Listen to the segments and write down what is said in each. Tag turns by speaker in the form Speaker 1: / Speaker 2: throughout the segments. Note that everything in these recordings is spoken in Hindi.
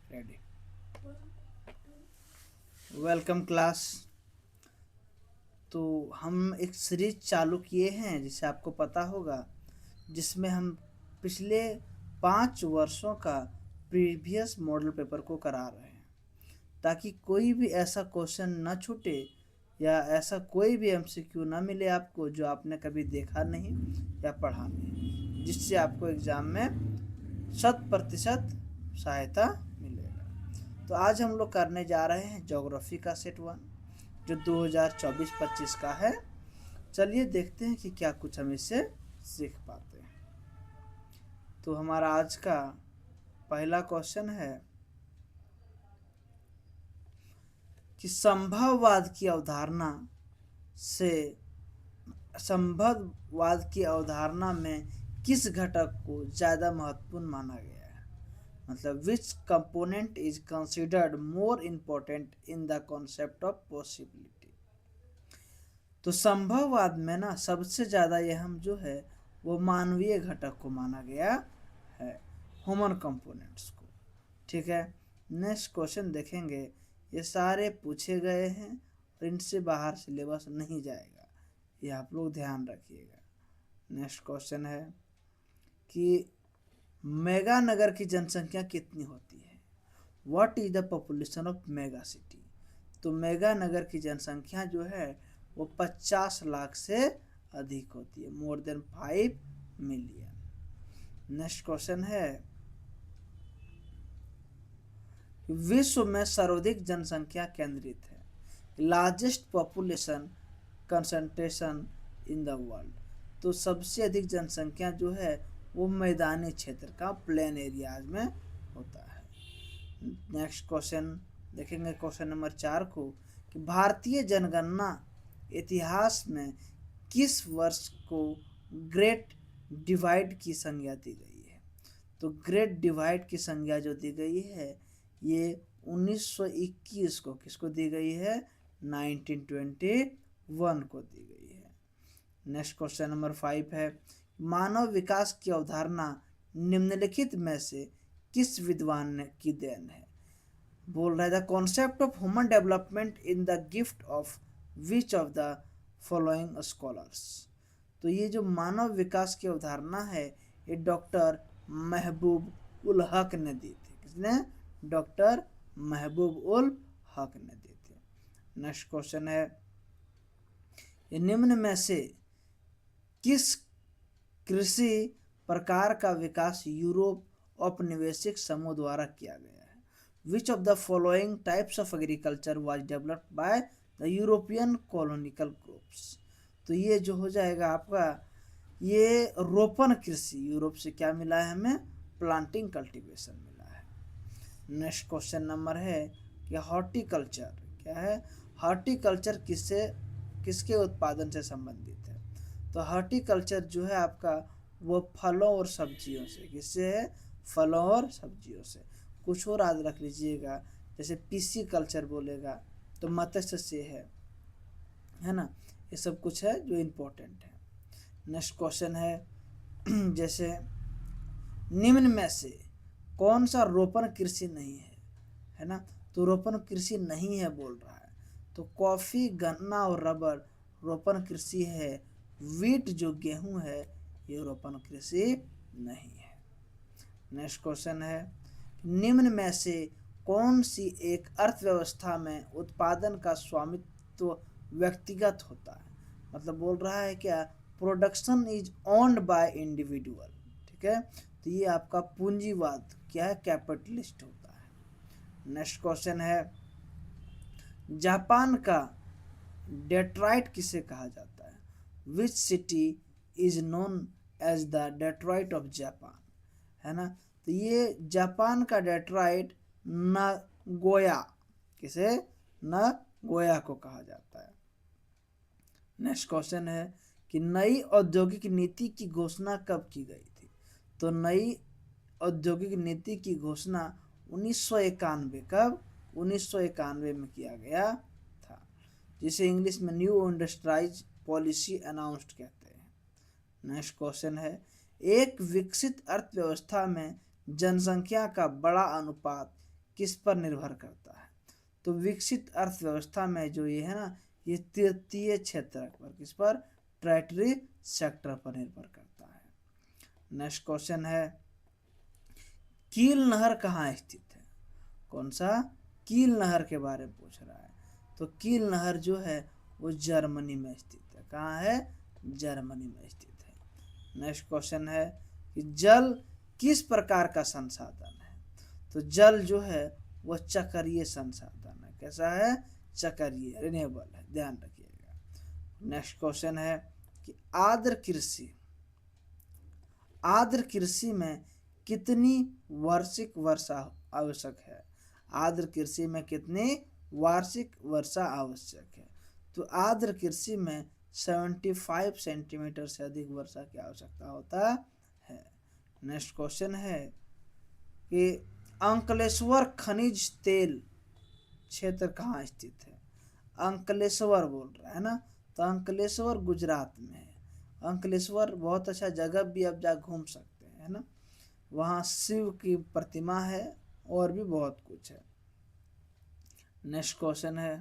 Speaker 1: रेडी। Welcome class. तो हम एक सीरीज चालू किए हैं जिसे आपको पता होगा, जिसमें हम पिछले 5 वर्षों का प्रीवियस मॉडल पेपर को करा रहे हैं, ताकि कोई भी ऐसा क्वेश्चन न छूटे या ऐसा कोई भी एमसीक्यू ना मिले आपको जो आपने कभी देखा नहीं या पढ़ा नहीं, जिससे आपको एग्ज़ाम में 100% सहायता मिलेगा। तो आज हम लोग करने जा रहे हैं ज्योग्राफी का सेट 1, जो 2024-25 का है। चलिए देखते हैं कि क्या कुछ हम इससे सीख पाते हैं। तो हमारा आज का पहला क्वेश्चन है कि संभववाद की अवधारणा से संभववाद की अवधारणा में किस घटक को ज़्यादा महत्वपूर्ण माना गया है। मतलब विच component is considered more important in the concept of possibility. तो संभववाद में ना सबसे ज़्यादा ये हम जो है वो मानवीय घटक को माना गया है, ह्यूमन कंपोनेंट्स को। ठीक है, नेक्स्ट क्वेश्चन देखेंगे। ये सारे पूछे गए हैं और इनसे बाहर सिलेबस नहीं जाएगा, ये आप लोग ध्यान रखिएगा। नेक्स्ट क्वेश्चन है कि मेगा नगर की जनसंख्या कितनी होती है। What is the population of mega city. तो मेगा नगर की जनसंख्या जो है वो 50 लाख से अधिक होती है, more than 5 million. Next question है विश्व में सर्वाधिक जनसंख्या केंद्रित है, largest population concentration in the world. तो सबसे अधिक जनसंख्या जो है वो मैदानी क्षेत्र का प्लेन एरियाज में होता है। नेक्स्ट क्वेश्चन देखेंगे, क्वेश्चन नंबर 4 को, कि भारतीय जनगणना इतिहास में किस वर्ष को ग्रेट डिवाइड की संज्ञा दी गई है। तो ग्रेट डिवाइड की संज्ञा जो दी गई है ये 1921 को किसको दी गई है, 1921 को दी गई है। नेक्स्ट क्वेश्चन नंबर 5 है, मानव विकास की अवधारणा निम्नलिखित में से किस विद्वान की देन है। बोल रहा है the concept of human development in the gift of which of the following scholars. तो ये जो मानव विकास की अवधारणा है ये डॉक्टर महबूब उल हक ने दी थी। किसने, डॉक्टर महबूब उल हक ने दी थी। नेक्स्ट क्वेश्चन है, ये निम्न में से किस कृषि प्रकार का विकास यूरोप औपनिवेशिक समूह द्वारा किया गया है। Which of the following types of agriculture was developed by the European कॉलोनिकल groups. तो ये जो हो जाएगा आपका, ये रोपण कृषि यूरोप से क्या मिला है हमें, प्लांटिंग कल्टीवेशन मिला है। नेक्स्ट क्वेश्चन नंबर है कि हॉर्टिकल्चर क्या है, हॉर्टिकल्चर किसके उत्पादन से संबंधित है। तो हॉर्टिकल्चर जो है आपका वो फलों और सब्जियों से, किससे है, फलों और सब्जियों से। कुछ और याद रख लीजिएगा, जैसे पीसी कल्चर बोलेगा तो मत्स्य से है ना, ये सब कुछ है जो इम्पोर्टेंट है। नेक्स्ट क्वेश्चन है जैसे निम्न में से कौन सा रोपण कृषि नहीं है ना। तो रोपण कृषि नहीं है बोल रहा है, तो कॉफ़ी, गन्ना और रबर रोपण कृषि है। वीट जो गेहूं है ये रोपण कृषि नहीं है। नेक्स्ट क्वेश्चन है, निम्न में से कौन सी एक अर्थव्यवस्था में उत्पादन का स्वामित्व व्यक्तिगत होता है। मतलब बोल रहा है क्या, production is owned by individual. ठीक है, तो ये आपका पूंजीवाद क्या है, कैपिटलिस्ट होता है। नेक्स्ट क्वेश्चन है, जापान का डेट्रॉइट किसे कहा जाता है। Which city is known as the Detroit of Japan, है ना। तो ये जापान का डेट्रॉइट नागोया, किसे, नागोया को कहा जाता है। नेक्स्ट क्वेश्चन है कि नई औद्योगिक नीति की घोषणा कब की गई थी। तो नई औद्योगिक नीति की घोषणा 1991 कब, 1991 में किया गया था, जिसे इंग्लिश में न्यू इंडस्ट्राइज पॉलिसी अनाउंस्ड कहते हैं। नेक्स्ट क्वेश्चन है, एक विकसित अर्थव्यवस्था में जनसंख्या का बड़ा अनुपात किस पर निर्भर करता है? तो विकसित अर्थव्यवस्था में जो ये है ना, ये तृतीय क्षेत्र पर, किस पर? टर्टियरी सेक्टर पर निर्भर करता है। नेक्स्ट क्वेश्चन है, कील नहर कहाँ स्थित है? कौन सा? कील नहर के बारे में पूछ रहा है। तो कील नहर जो है वो जर्मनी में स्थित है। कहाँ है? जर्मनी में स्थित है। नेक्स्ट क्वेश्चन है कि जल किस प्रकार का संसाधन है? तो जल जो है वह चक्रीय संसाधन है। कैसा है? चक्रीय, रिन्यूएबल है, ध्यान रखिएगा। नेक्स्ट क्वेश्चन है कि आर्द्र कृषि में कितनी वार्षिक वर्षा आवश्यक है? आर्द्र कृषि में कितनी वार्षिक वर्षा आवश्यक है? तो आर्द्र कृषि में 75 सेंटीमीटर से अधिक वर्षा की आवश्यकता होता है। नेक्स्ट क्वेश्चन है कि अंकलेश्वर खनिज तेल क्षेत्र कहाँ स्थित है? अंकलेश्वर बोल रहा है ना, तो अंकलेश्वर गुजरात में है। अंकलेश्वर बहुत अच्छा जगह भी, आप जा घूम सकते हैं, है ना। वहाँ शिव की प्रतिमा है और भी बहुत कुछ है। नेक्स्ट क्वेश्चन है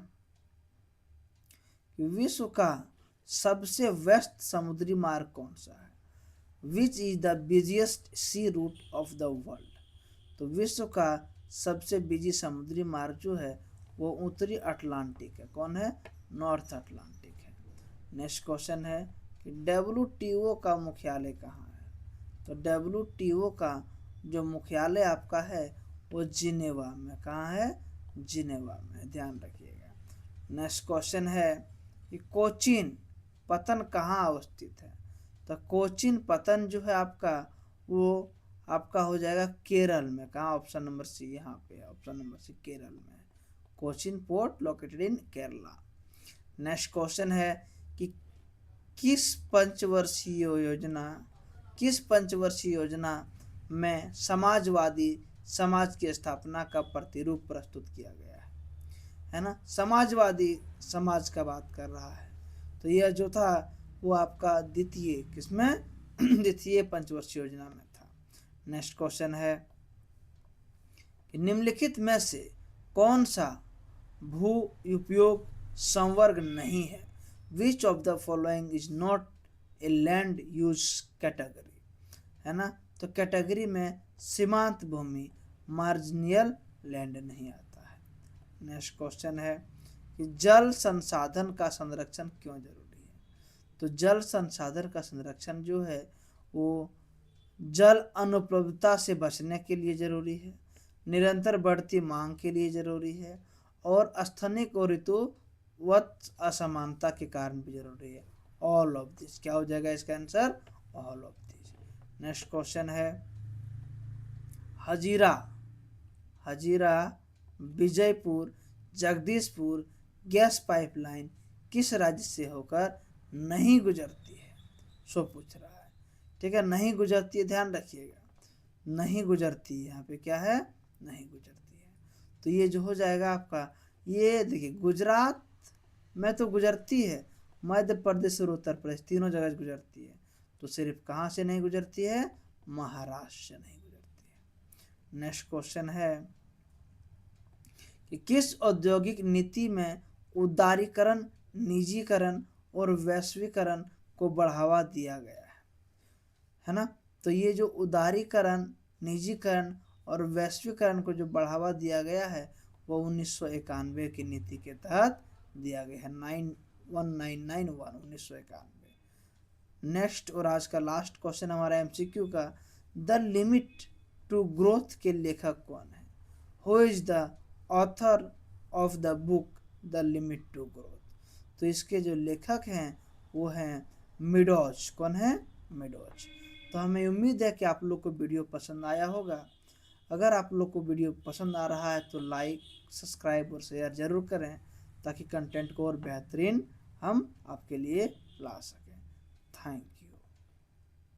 Speaker 1: कि विश्व का सबसे व्यस्त समुद्री मार्ग कौन सा है? Which is the busiest sea route of the world? तो विश्व का सबसे बिजी समुद्री मार्ग जो है वो उत्तरी अटलांटिक है। कौन है? नॉर्थ अटलांटिक है। नेक्स्ट क्वेश्चन है कि WTO का मुख्यालय कहाँ है? तो WTO का जो मुख्यालय आपका है वो जिनेवा में। कहाँ है? जिनेवा में, ध्यान रखिएगा। नेक्स्ट क्वेश्चन है कि कोचीन पतन कहाँ अवस्थित है? तो कोचीन पतन जो है आपका वो आपका हो जाएगा केरल में। कहाँ? ऑप्शन नंबर सी, यहाँ पे ऑप्शन नंबर सी, केरल में। Cochin port located in Kerala. Next question है कि किस पंचवर्षीय योजना में समाजवादी समाज की स्थापना का प्रतिरूप प्रस्तुत किया गया है ना। समाजवादी समाज का बात कर रहा है। तो यह जो था वो आपका द्वितीय, किसमें? द्वितीय पंचवर्षीय योजना में था। नेक्स्ट क्वेश्चन है कि निम्नलिखित में से कौन सा भू उपयोग संवर्ग नहीं है? Which of the following is not a land use category? है ना, तो कैटेगरी में सीमांत भूमि, मार्जिनियल लैंड नहीं आता है। नेक्स्ट क्वेश्चन है कि जल संसाधन का संरक्षण क्यों जरूरी है? तो जल संसाधन का संरक्षण जो है वो जल अनुपलब्धता से बचने के लिए जरूरी है, निरंतर बढ़ती मांग के लिए जरूरी है, और स्थनिक और ऋतुवत असमानता के कारण भी जरूरी है। All of this. क्या हो जाएगा इसका answer? All of this. Next question है हजीरा विजयपुर जगदीशपुर गैस पाइपलाइन किस राज्य से होकर नहीं गुजरती है? सो पूछ रहा है। ठीक है, नहीं गुजरती है, ध्यान रखिएगा, नहीं गुजरती है। यहाँ पे क्या है? नहीं गुजरती है। तो ये जो हो जाएगा आपका, ये देखिए गुजरात में तो गुजरती है, मध्य प्रदेश और उत्तर प्रदेश तीनों जगह गुजरती है। तो सिर्फ कहाँ से नहीं गुजरती है? महाराष्ट्र से नहीं गुजरती है। नेक्स्ट क्वेश्चन है कि किस औद्योगिक नीति में उदारीकरण, निजीकरण और वैश्वीकरण को बढ़ावा दिया गया है ना। तो ये जो उदारीकरण, निजीकरण और वैश्वीकरण को जो बढ़ावा दिया गया है वो 1991 की नीति के तहत दिया गया है। 1991 1991। नेक्स्ट और आज का लास्ट क्वेश्चन हमारा MCQ का, द लिमिट टू ग्रोथ के लेखक कौन है? Who is the author of the book the limit to growth? तो इसके जो लेखक हैं वो हैं मेडोज। कौन है? मेडोज। तो हमें उम्मीद है कि आप लोग को वीडियो पसंद आया होगा। अगर आप लोग को वीडियो पसंद आ रहा है तो लाइक, सब्सक्राइब और शेयर ज़रूर करें ताकि कंटेंट को और बेहतरीन हम आपके लिए ला सकें। Thank you.